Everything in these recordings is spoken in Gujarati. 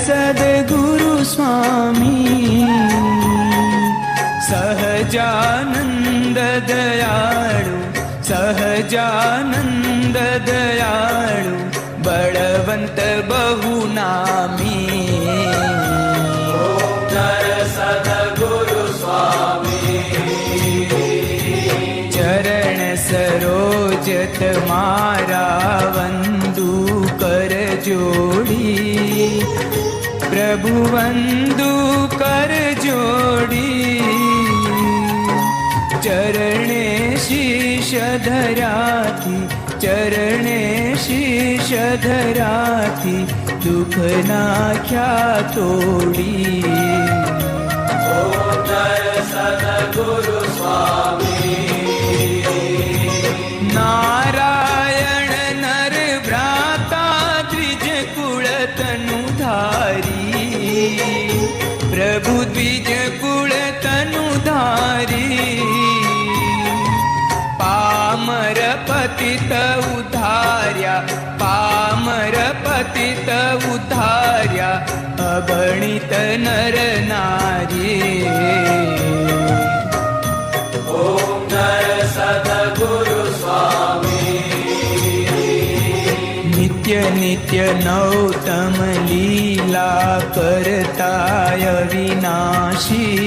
સદગુરુ સ્વામી, સહજાનંદ દયાળુ, સહજાનંદ દયાળુ, બળવંત બહુ નામી. સદગુરુ સ્વામી, ચરણ સરોજ તમારા વંદુ કર જોડી, પ્રભુ વંદુ કર જોડી. ચરણે શીશ ધરાથી, ચરણે શીશ ધરાથી, દુઃખ નાખ્યા તોડી. સદગુરુ સ્વામી, નારાયણ નર ભ્રાતા દ્વિજ કુળ તનુ ધારી, પ્રભુ દ્વિજ કુળ તનુ ધારી. પામર પતિત ઉદ્ધાર્યા, પામર પતિત ઉદ્ધાર્યા, અગણિત નર નારી. સદગુરુ સ્વામી, નિત્ય નિત્ય નૌતમ લીલા કરતા અવિનાશી,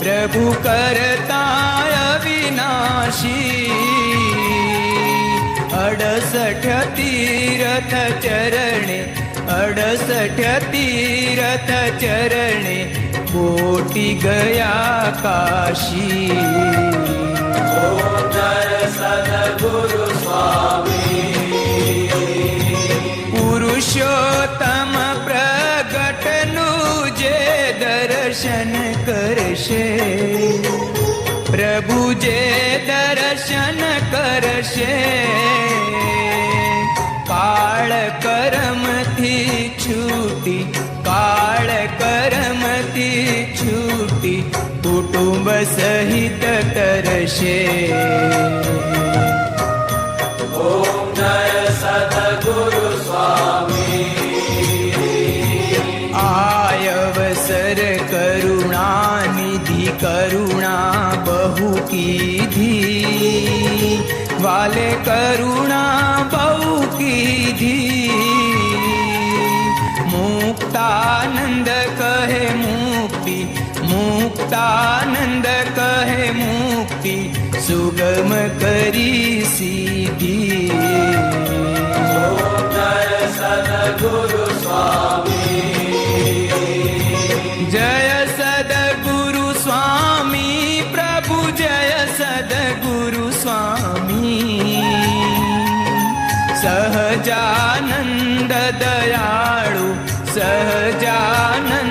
પ્રભુ કરતા અવિનાશી. 68 તીર્થ ચરણે, 68 તીર્થ ચરણે, કોટી ગયા કાશી. સદગુરુ સ્વામી, પુરુષોત્તમ પ્રગટનું જે દર્શન કરશે, પ્રભુ જે દર્શન કરશે, કાળ કર્મથી છૂટી, કાળ કર્મથી છૂટી, કુટુંબ સહિત તરશે. સદગુરુ સ્વામી, આયવસર કરુણાનિધિ, કરુણા બહુ કીધી, વાલે કરુણા બહુ કીધી. મુક્તાનંદ કહે મુક્તિ, મુક્તાનંદ કહે મુક્તિ, સુગમ કરી સીધી. સદગુરુ સ્વામી, જય સદગુરુ સ્વામી, પ્રભુ જય સદગુરુ સ્વામી. સહજાનંદ દયાળુ, સહજાનંદ